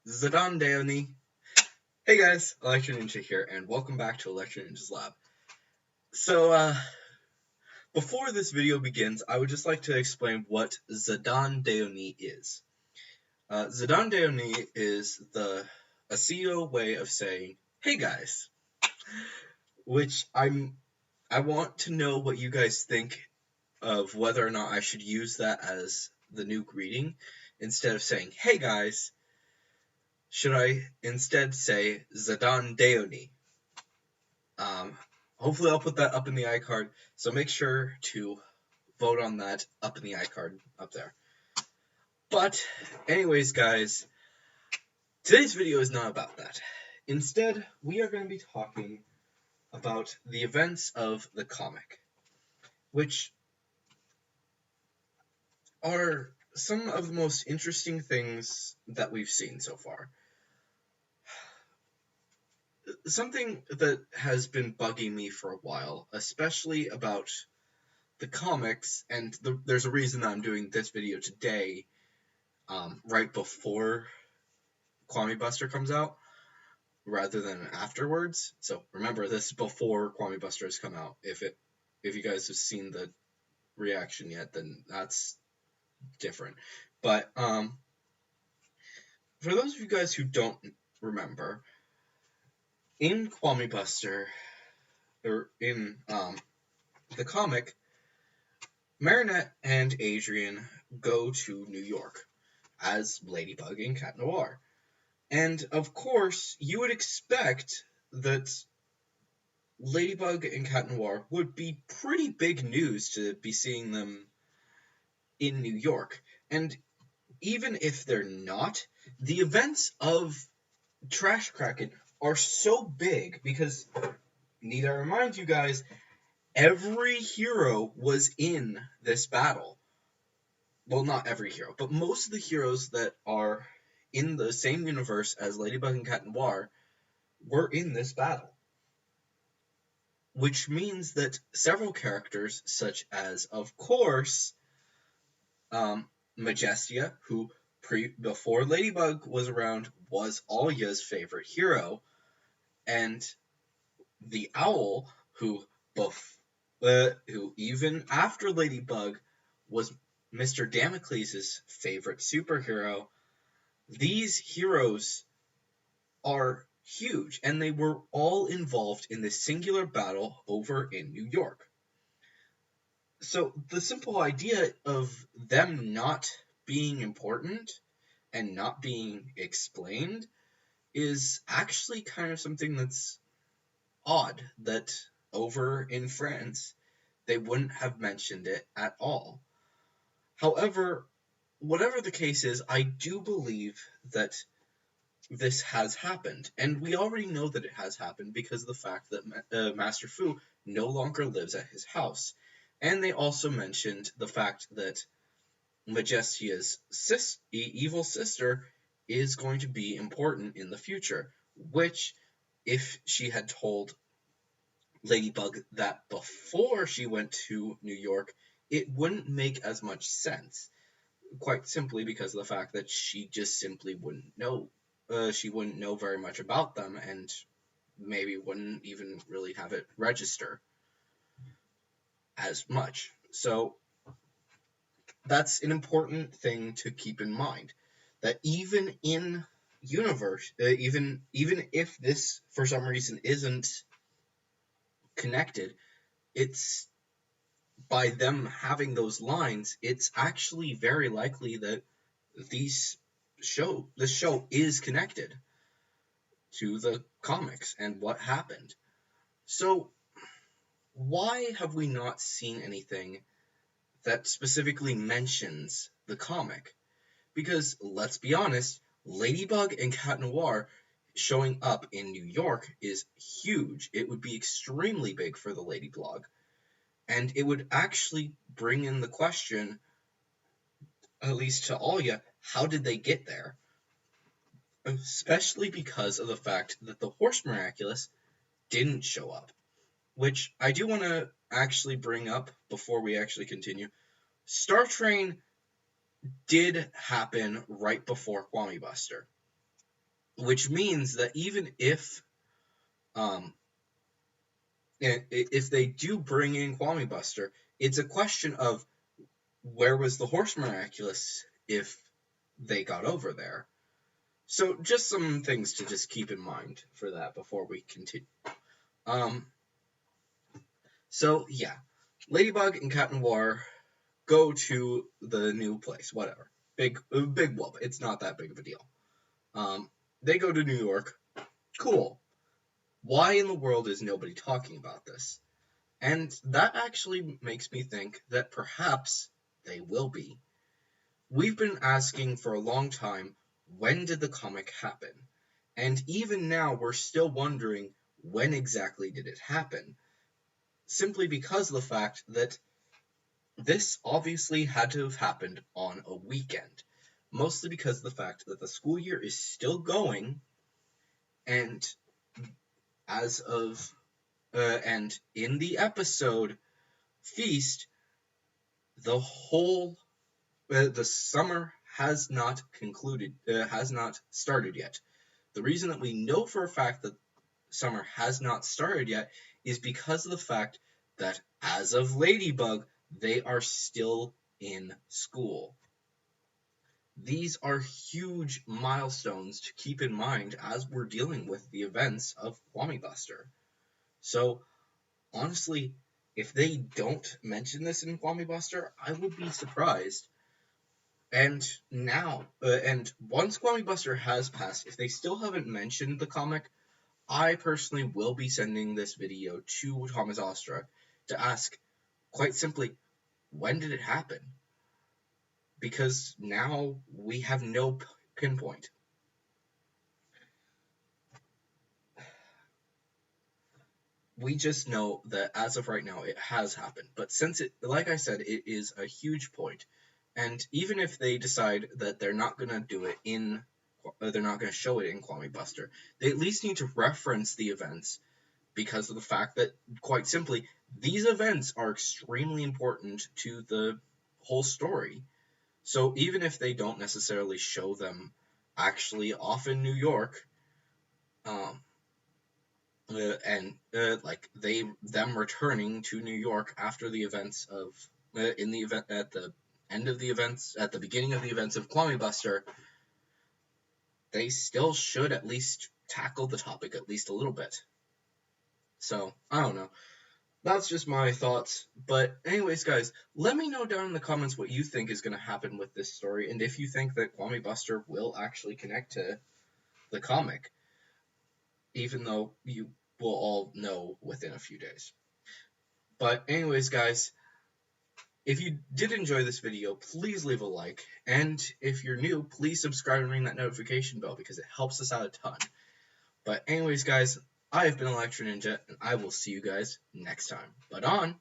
Zidane Deoni. Hey guys, Electro Ninja here, and welcome back to Electro Ninja's Lab. So, before this video begins, I would just like to explain what Zidane Deoni is. Zidane Deoni is a CEO way of saying, "Hey guys," which I want to know what you guys think of whether or not I should use that as the new greeting instead of saying, "Hey guys." Should I instead say Zidane Deoni? Hopefully I'll put that up in the iCard, so make sure to vote on that up in the iCard up there. But anyways, guys, today's video is not about that. Instead, we are going to be talking about the events of the comic, which are some of the most interesting things that we've seen so far. Something that has been bugging me for a while, especially about the comics, and there's a reason that I'm doing this video today, right before Kwame Buster comes out, rather than afterwards. So remember, this is before Kwame Buster has come out. If you guys have seen the reaction yet, then that's different. But for those of you guys who don't remember, in Kwame Buster, or in the comic, Marinette and Adrian go to New York as Ladybug and Cat Noir. And of course, you would expect that Ladybug and Cat Noir would be pretty big news to be seeing them in New York. And even if they're not, the events of Trash Kraken are so big because, need I remind you guys, every hero was in this battle. Well, not every hero, but most of the heroes that are in the same universe as Ladybug and Cat Noir were in this battle. Which means that several characters, such as, of course, Majestia, who before Ladybug was around was Alya's favorite hero, and the Owl, who even after Ladybug was Mr. Damocles' favorite superhero. These heroes are huge, and they were all involved in this singular battle over in New York. So the simple idea of them not being important and not being explained is actually kind of something that's odd, that over in France they wouldn't have mentioned it at all. However, whatever the case is, I do believe that this has happened, and we already know that it has happened because of the fact that Master Fu no longer lives at his house. And they also mentioned the fact that Majestia's evil sister is going to be important in the future, which, if she had told Ladybug that before she went to New York, it wouldn't make as much sense. Quite simply because of the fact that she just simply wouldn't know. She wouldn't know very much about them, and maybe wouldn't even really have it register as much. So that's an important thing to keep in mind. That even in universe, even if this for some reason isn't connected, it's by them having those lines, it's actually very likely that this show is connected to the comics and what happened. So why have we not seen anything that specifically mentions the comic? Because let's be honest, Ladybug and Cat Noir showing up in New York is huge. It would be extremely big for the Lady Blog. And it would actually bring in the question, at least to Alya, how did they get there? Especially because of the fact that the Horse Miraculous didn't show up. Which I do want to actually bring up before we actually continue. Star Train did happen right before Kwame Buster. which means that even if they do bring in Kwame Buster, it's a question of where was the Horse Miraculous if they got over there. So just some things to just keep in mind for that before we continue. So yeah, Ladybug and Cat Noir go to the new place, whatever. Big whoop. It's not that big of a deal. They go to New York. Cool. Why in the world is nobody talking about this? And that actually makes me think that perhaps they will be. We've been asking for a long time, when did the comic happen? And even now we're still wondering, when exactly did it happen? Simply because of the fact that this obviously had to have happened on a weekend. Mostly because of the fact that the school year is still going, and and in the episode Feast, the summer has not concluded, has not started yet. The reason that we know for a fact that summer has not started yet is because of the fact that as of Ladybug, they are still in school. These are huge milestones to keep in mind as we're dealing with the events of Kwame Buster. So, honestly, if they don't mention this in Kwame Buster, I would be surprised. And once Kwame Buster has passed, if they still haven't mentioned the comic, I personally will be sending this video to Thomas Ostruck to ask, quite simply, when did it happen? Because now we have no pinpoint. We just know that as of right now, it has happened. But since like I said, it is a huge point. And even if they decide that they're not going to do it they're not going to show it in Kwame Buster, they at least need to reference the events because of the fact that, quite simply, these events are extremely important to the whole story. So even if they don't necessarily show them actually off in New York, like them returning to New York after the events of in the event at the end of the events at the beginning of the events of Kwame Buster, they still should at least tackle the topic at least a little bit. So I don't know. That's just my thoughts. But anyways, guys, let me know down in the comments what you think is going to happen with this story, and if you think that Kwame Buster will actually connect to the comic, even though you will all know within a few days. But anyways, guys, if you did enjoy this video, please leave a like, and if you're new, please subscribe and ring that notification bell because it helps us out a ton. But anyways, guys, I have been Electro Ninja, and I will see you guys next time. But on!